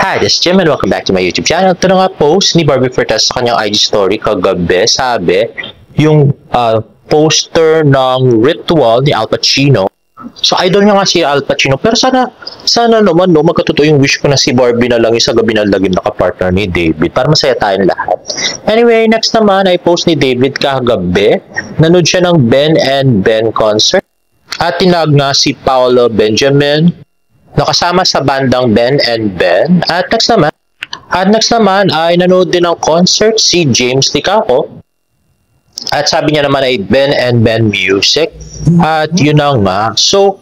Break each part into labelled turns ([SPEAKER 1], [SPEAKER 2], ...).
[SPEAKER 1] Hi, this is Jim and welcome back to my YouTube channel. Ito na nga post ni Barbie Fortes sa kanyang IG story kagabi. Sabi, yung poster ng Ritual ni Al Pacino. So, idol niya nga si Al Pacino. Pero sana naman, magkatotoo yung wish ko na si Barbie na lang yung sa gabi na lagim nakapartner ni David para masaya tayong lahat. Anyway, next naman ay post ni David kagabi. Nanood siya ng Ben and Ben concert. At tinag nga si Paolo Benjamin nakasama sa bandang Ben and Ben. At next naman ay nanood din ng concert si James Licao. At sabi niya naman ay Ben and Ben Music. At yun na nga. So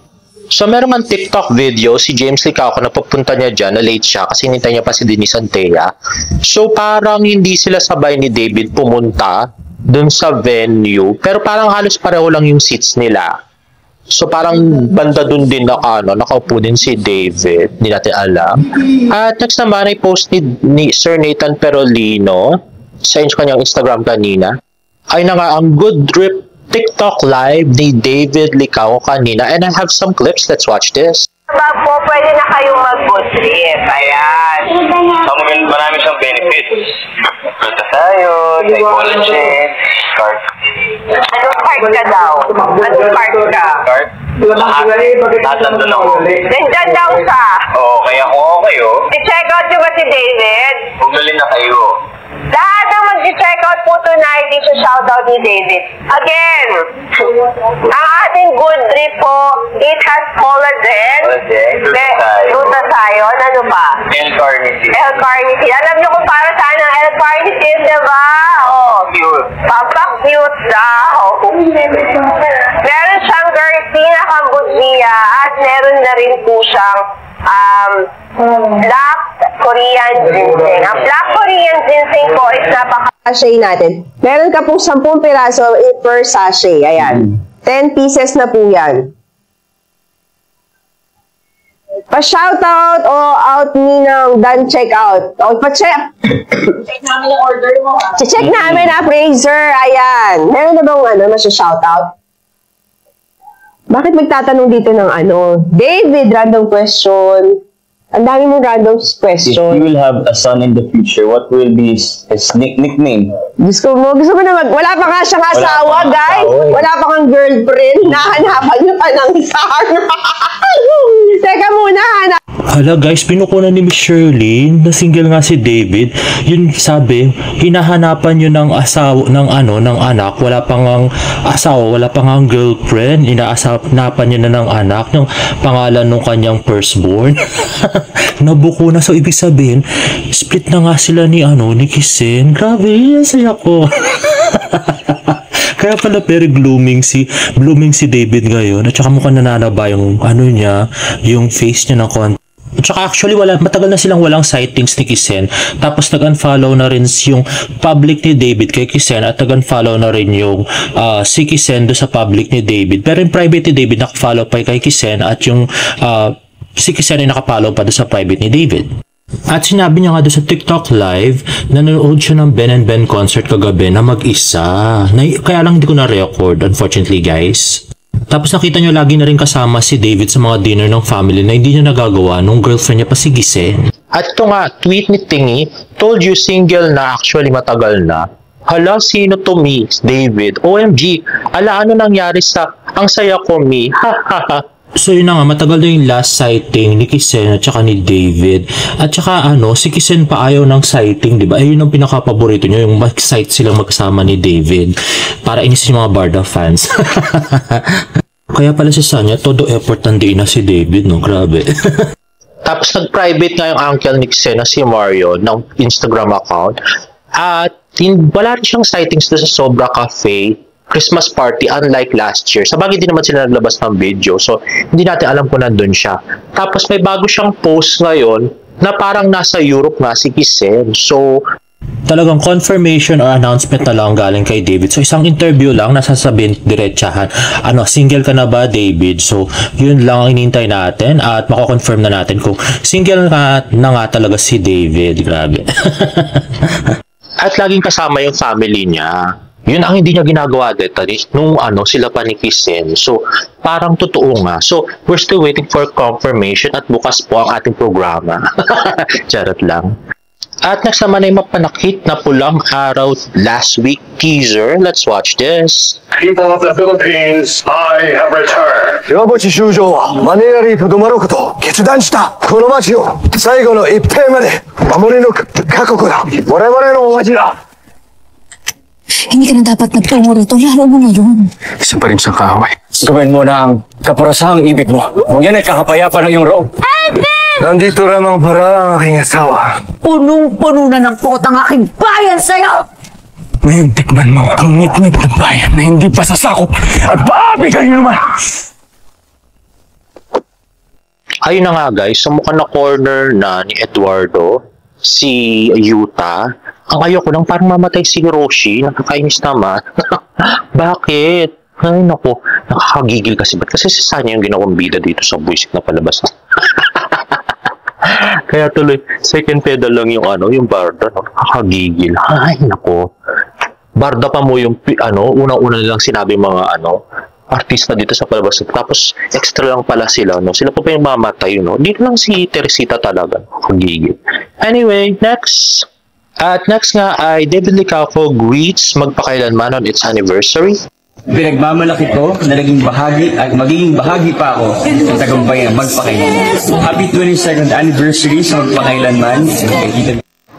[SPEAKER 1] meron nga TikTok video si James Licao na papunta niya dyan, na late siya kasi hinintay niya pa si Denise Antea. So parang hindi sila sabay ni David pumunta dun sa venue. Pero parang halos pareho lang yung seats nila. So parang banda dun din nakaupo din si David, hindi natin alam. At next naman ay post ni Sir Nathan Perolino sa kanyang Instagram kanina. Ay na nga ang good trip TikTok live ni David Licao kanina. And I have some clips, let's watch this.
[SPEAKER 2] Bag po, pwede na kayong mag-good trip. Ayan.
[SPEAKER 3] Marami siyang benefits. Glutathione, psychology, card.
[SPEAKER 2] Anong card ka daw? Anong card ka?
[SPEAKER 3] Card? Lahat nandun ako.
[SPEAKER 2] Nandyan daw sa.
[SPEAKER 3] Oo, kaya kung okay
[SPEAKER 2] I-check out nyo ba si David?
[SPEAKER 3] bumili na kayo.
[SPEAKER 2] Lahat na mag-check out po tonight, shoutout ni David. Again, ang ating good trip po, it has collagen, glutathione, ano pa?
[SPEAKER 3] L-carnitine.
[SPEAKER 2] L-carnitine. Alam nyo kung para saan ang L-carnitine, diba?
[SPEAKER 3] Cute.
[SPEAKER 2] Papa-cute daw. Meron siyang Garcia Cambogia at meron na rin po siyang Black Korean ginseng. Ang Black Korean ginseng po is
[SPEAKER 4] Sachet natin. Meron ka pong 10 piraso per sachet. Ayan. 10 pieces na po yan. Pa-shoutout o out ninang done check out. O pa-check.
[SPEAKER 2] check namin ang order mo.
[SPEAKER 4] Check namin Fraser. Ayan. Meron na bang masya-shoutout? Bakit magtatanong dito ng David, random question. Ang dami mong random question.
[SPEAKER 5] If you will have a son in the future, what will be his nickname?
[SPEAKER 4] Gusto mo naman. Wala pa nga siyang asawa, guys. Wala pa kang girlfriend. Nahanapan niyo pa ng star. Teka muna,
[SPEAKER 1] Hala guys, pinukunan ni Miss Shirley na single nga si David. Yun sabi, hinahanapan nyo ng asawa, ng anak. Wala pang ang asawa, wala pang ang girlfriend. Inaasapan nyo na ng anak, ng pangalan ng kanyang firstborn. Nabuko na. So ibig sabihin, split na nga sila ni Kisen. Grabe, saya ko. Kaya pala very blooming si David ngayon. At saka mukhang nananaba yung niya, yung face niya ng konti. At saka actually matagal na silang walang sightings ni Kisen. Tapos nag-unfollow na rin yung public ni David kay Kisen at nag-unfollow na rin yung si Kisen do sa public ni David. Pero yung private ni David nakafollow pa kay Kisen at yung si Kisen ay nakafollow pa do sa private ni David. At sinabi niya nga doon sa TikTok live, nanonood siya ng Ben and Ben concert kagabi na mag-isa. Kaya lang hindi ko na-record, unfortunately guys. Tapos nakita niyo lagi na rin kasama si David sa mga dinner ng family na hindi niya nagagawa nung girlfriend niya pa si Gisen. At ito nga, tweet ni Tingy, told you single na, actually matagal na. Hala, sino to me, David? OMG, ano nangyari ang saya ko me, ha ha ha. So yun na nga, matagal na yung last sighting ni Kisen at saka ni David. At saka si Kisen pa ayaw ng sighting, di ba? Ayun ang pinaka-paborito nyo, yung mag-sight silang magkasama ni David. Para inis yung mga Barda fans. Kaya pala si Sanya, todo effort nandiin na si David, no? Grabe. Tapos nag-private nga yung uncle ni Kisen na si Mario ng Instagram account. At wala rin siyang sightings doon sa Sobra Cafe Christmas party, unlike last year. Sa bagay din naman sila naglabas ng video, so hindi natin alam kung nandun siya. Tapos may bago siyang post ngayon na parang nasa Europe nga si Kisen. So talagang confirmation or announcement na lang galing kay David. So isang interview lang, nasasabihin diretsahan, single ka na ba David? So yun lang ang inintay natin at mako-confirm na natin kung single na nga talaga si David. Grabe. At laging kasama yung family niya. Yun ang hindi niya ginagawa dito nung sila pa ni Kisen. So, parang totoo nga. So, we're still waiting for confirmation at bukas po ang ating programa. Charot lang. At next naman ay mapanakit na pulang araw last week teaser. Let's watch this.
[SPEAKER 6] People of the Philippines, I have returned.
[SPEAKER 7] 岩淵修正はマニラにとどまることを決断した。この町を最後の一平まで守り抜く過酷だ。我々の町だ。
[SPEAKER 8] Hindi ka na dapat nagtungo rito, lalo mo ngayon.
[SPEAKER 7] Isa pa rin siyang kaaway. Gawin mo na ang kaparasahang ibig mo. Huwag yan ay kakapayapa ng iyong roob. Nandito lamang para ang aking asawa.
[SPEAKER 8] Punong-puno na ng pot ang aking bayan sa'yo!
[SPEAKER 7] Ngayon tikman mo ang ngit-ngit ng bayan na hindi pa sasakop at paabi kayo naman.
[SPEAKER 1] Ayun na nga guys, sa mukha na corner na ni Eduardo, si Yuta, ang ayoko lang parang mamatay si Roshi, nakakainis naman. Bakit? Ay naku, nakakagigil kasi. Ba't kasi si Sanya yung ginawang bida dito sa buisit na palabas? Kaya tuloy, second pedal lang yung yung Barda, no? Nakakagigil. Ay naku. Barda pa mo yung unang-una nilang sinabi mga artista dito sa palabas. Tapos extra lang pala sila, no? Sila pa yung mamatay, no? Dito lang si Teresita talaga. Nakakagigil. Anyway, next. At next nga ay David Licauco greets magpakailanman on its anniversary.
[SPEAKER 9] Pinagmamalaki ko na naging bahagi at magiging bahagi pa ako ng tagumpay ng magpakailanman. Happy 22nd anniversary sa magpakailanman.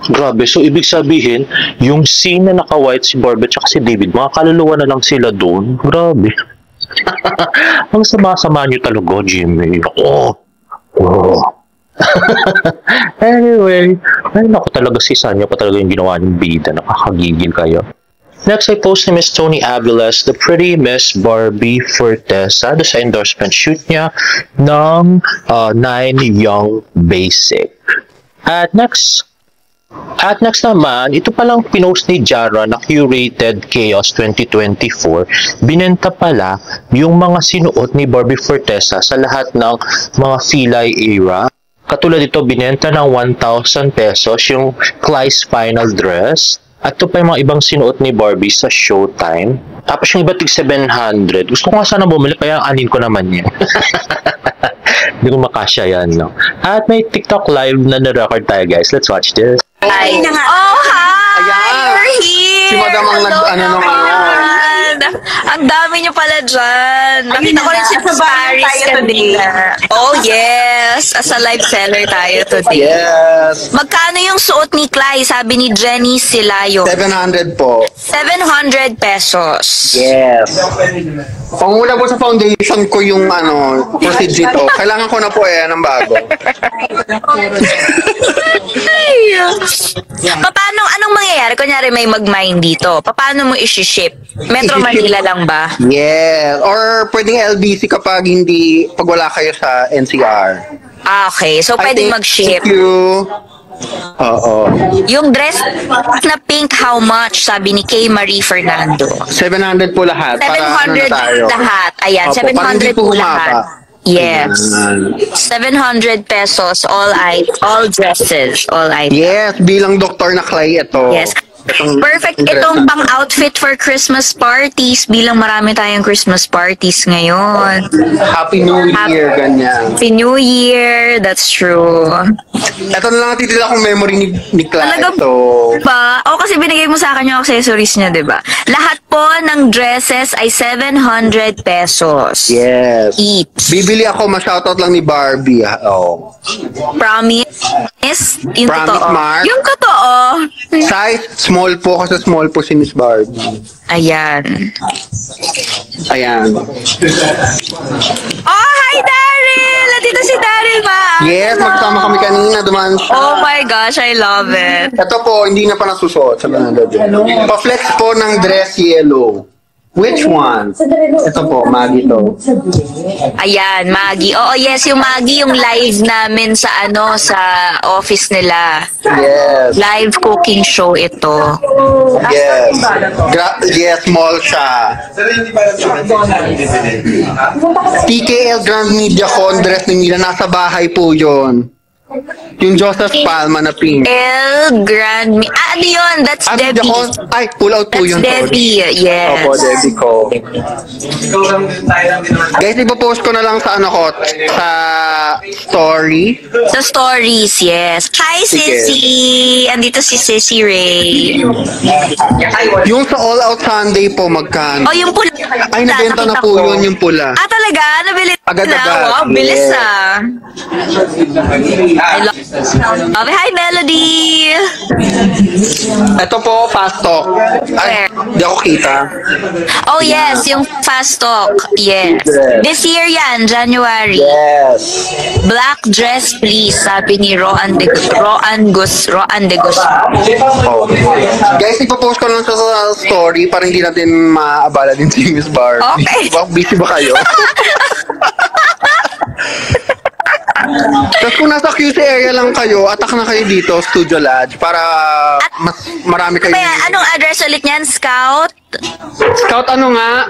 [SPEAKER 1] Grabe, so ibig sabihin, yung scene na naka-white si Barbie at si David, mga kaluluwa na lang sila doon. Grabe. Ang sama-sama niyo talaga, Jimmy. Oh. Anyway, ay naku talaga si Sanya pa talaga yung ginawa ng bida. Nakakagigil kayo. Next ay post ni Miss Tony Aviles, the pretty Miss Barbie Fortesa, sa endorsement shoot niya ng 9 Young Basic. At next naman, ito palang pinost ni Jara na curated Chaos 2024. Binenta pala yung mga sinuot ni Barbie Fortesa sa lahat ng mga Filay era. Katulad ito, binenta ng 1,000 pesos yung Clyde's final dress. At ito pa yung mga ibang sinuot ni Barbie sa Showtime. Tapos yung iba tig 700. Gusto ko nga sana bumili, kaya anin ko naman yan. Hindi ko makasya yan, no? At may TikTok live na na-record tayo, guys. Let's watch this.
[SPEAKER 8] Ay, oh, hi! You're here!
[SPEAKER 3] Si Madam ang
[SPEAKER 8] Ang dami nyo pala dyan. Nakita ko rin siya sa Paris kanina. Oh, yes. As a live seller tayo today.
[SPEAKER 3] Yes.
[SPEAKER 8] Magkano yung suot ni Clay? Sabi ni Jenny Silayo.
[SPEAKER 3] 700 po.
[SPEAKER 8] 700 pesos.
[SPEAKER 3] Yes. Panguna po sa foundation ko yung proceed dito. Kailangan ko na po ng bago.
[SPEAKER 8] Paano, anong mangyayari? Kunyari may mag-mine dito. Paano mo isi-ship? Metro Manila lang ba?
[SPEAKER 3] Yes. Or pwedeng LBC kapag wala kayo sa NCR.
[SPEAKER 8] Ah, okay. So, pwedeng mag-ship.
[SPEAKER 3] Thank you. Oo.
[SPEAKER 8] Yung dress na pink, how much? Sabi ni Kay Marie Fernando.
[SPEAKER 3] 700 po lahat.
[SPEAKER 8] 700 lahat. Ayan,
[SPEAKER 3] Opo,
[SPEAKER 8] 700 po lahat. Yes.
[SPEAKER 3] Ayan.
[SPEAKER 8] 700 pesos, all dresses, all items.
[SPEAKER 3] Yes, bilang doktor na Clay ito.
[SPEAKER 8] Yes. Perfect. Itong pang-outfit for Christmas parties. Bilang marami tayong Christmas parties ngayon.
[SPEAKER 3] Happy New Year, ganyan.
[SPEAKER 8] Happy New Year. That's true.
[SPEAKER 3] Ito na lang ang titila kong memory ni Clay.
[SPEAKER 8] Talaga
[SPEAKER 3] ito.
[SPEAKER 8] ba? O kasi binigay mo sa akin yung accessories niya, di ba? Lahat po ng dresses ay 700 pesos.
[SPEAKER 3] Yes.
[SPEAKER 8] Each.
[SPEAKER 3] Bibili ako, ma-shoutout lang ni Barbie. Oh.
[SPEAKER 8] Promise? Yung
[SPEAKER 3] Promise,
[SPEAKER 8] totoo.
[SPEAKER 3] Mark?
[SPEAKER 8] Yung totoo.
[SPEAKER 3] Size small po kasi small po si Miss Barbie.
[SPEAKER 8] Ayan.
[SPEAKER 3] Ayan.
[SPEAKER 8] Oh, hi Daryl! Dito si Daryl ba?
[SPEAKER 3] Yes, magkasama kami kanina. Dumaan siya.
[SPEAKER 8] Oh my gosh, I love it.
[SPEAKER 3] Ito po, hindi na pa nasusuot. Sabi na natin. Pa-flex po ng dress yellow. Which one? Ito po, Maggie to.
[SPEAKER 8] Ayan, Maggie. Oo, yes, yung Maggie, yung live namin sa sa office nila.
[SPEAKER 3] Yes.
[SPEAKER 8] Live cooking show ito.
[SPEAKER 3] Yes. Yes, small siya. TKL Grand Media Con dress ni Mila. Nasa bahay po yun. Yung Joseph Palma na pink.
[SPEAKER 8] El Grand... ano yun? That's
[SPEAKER 3] Hindi
[SPEAKER 8] Debbie.
[SPEAKER 3] ako, ay, pull out po
[SPEAKER 8] That's
[SPEAKER 3] yun. sorry.
[SPEAKER 8] Debbie, yes.
[SPEAKER 3] Opo, Debbie ko. Guys, ipopost ko na lang sa ano ko, sa story.
[SPEAKER 8] Sa stories, yes. Hi,
[SPEAKER 3] Sige.
[SPEAKER 8] Sissy! Andito si Sissy Ray.
[SPEAKER 3] Yung sa All Out Sunday po, magkano?
[SPEAKER 8] Oh, yung pula.
[SPEAKER 3] Ay, nabenta na po
[SPEAKER 8] Nakita ko.
[SPEAKER 3] yun, yung pula.
[SPEAKER 8] Ah, talaga? Nabili na?
[SPEAKER 3] Agad-agad.
[SPEAKER 8] Wow, bilis
[SPEAKER 3] Yes.
[SPEAKER 8] ah. I love it. Hi, Melody!
[SPEAKER 3] Ito po, fast talk. Ay,
[SPEAKER 8] Where?
[SPEAKER 3] di ako kita.
[SPEAKER 8] Oh, yes, yung fast talk. Yes. This year yan, January.
[SPEAKER 3] Yes.
[SPEAKER 8] Black dress, please, sabi ni Roan de Gus.
[SPEAKER 3] Oh. Guys, ipopost ko lang sa story para hindi natin maabala din si Miss Barbie.
[SPEAKER 8] Okay.
[SPEAKER 3] Busy ba kayo? Tapos kung nasa QC area lang kayo, attack na kayo dito, Studio Lodge, para mas marami kayo.
[SPEAKER 8] Kaya, anong address ulit niyan? Scout?
[SPEAKER 3] Scout ano nga?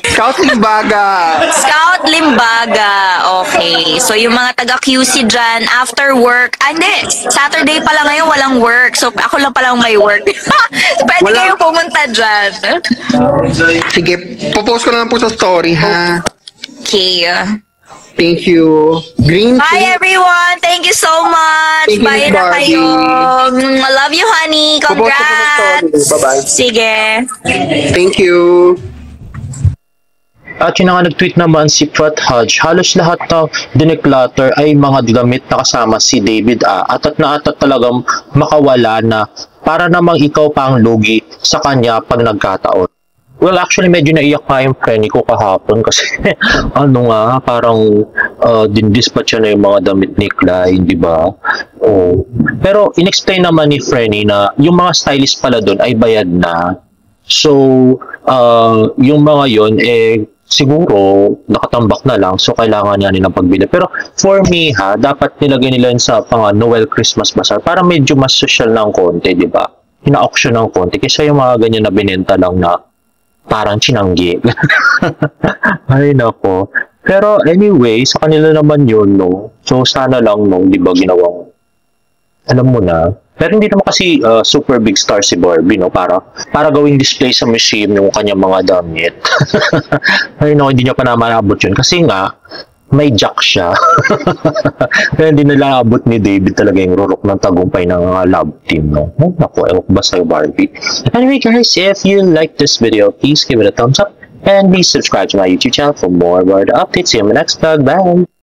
[SPEAKER 3] Scout Limbaga.
[SPEAKER 8] Scout Limbaga. Okay. So, yung mga taga-QC dyan, after work, hindi, Saturday pala ngayon, walang work. So, ako lang palang may work. So, pwede
[SPEAKER 3] Wala.
[SPEAKER 8] kayo pumunta dyan.
[SPEAKER 3] Sige, popost ko na lang po sa story, ha?
[SPEAKER 8] Okay.
[SPEAKER 3] Thank you. Green
[SPEAKER 8] Bye,
[SPEAKER 3] tea.
[SPEAKER 8] everyone. Thank you so much.
[SPEAKER 3] Thank you,
[SPEAKER 8] Bye
[SPEAKER 3] Miss
[SPEAKER 8] na
[SPEAKER 3] Barbie.
[SPEAKER 8] kayo. I love you, honey.
[SPEAKER 3] Popost ko po sa
[SPEAKER 8] Congrats.
[SPEAKER 3] story. Bye-bye.
[SPEAKER 8] Sige.
[SPEAKER 3] Thank you.
[SPEAKER 1] At yun na nga nag-tweet naman si Fat Hodge, halos lahat ng dineclutter ay mga damit na kasama si David atat na atat talagang makawala na para namang ikaw pa ang lugi sa kanya pag nagkataon. Well, actually, medyo naiyak nga yung friend ko kahapon kasi ano nga, parang din-dispatch na yung mga damit ni Clyde, di ba? Oh. Pero in-explain naman ni Frenny na yung mga stylist pala doon ay bayad na. So, yung mga yon siguro nakatambak na lang, so kailangan niya nilang pagbili. Pero for me dapat nilagay nila yun sa Noel Christmas Bazaar para medyo mas social ng konti, di ba? Ina-auction ng konti kaysa yung mga ganyan na binenta lang na parang chinanggi. Ay nako. Pero anyway, sa kanila naman yun, no? So sana lang, no, di ba ginawang, alam mo na. Pero hindi naman kasi super big star si Barbie, no? Para gawing display sa museum yung kanyang mga damit. Ay no, hindi niya pa naman naabot yun. Kasi nga, may jack siya. Kaya hindi nila abot ni David talaga yung rurok ng tagumpay ng love team, no? Oh, naku, ewan ko ba sa'yo, Barbie? Anyway, guys, if you like this video, please give it a thumbs up and please subscribe to my YouTube channel for more updates. See you in my next vlog. Bye!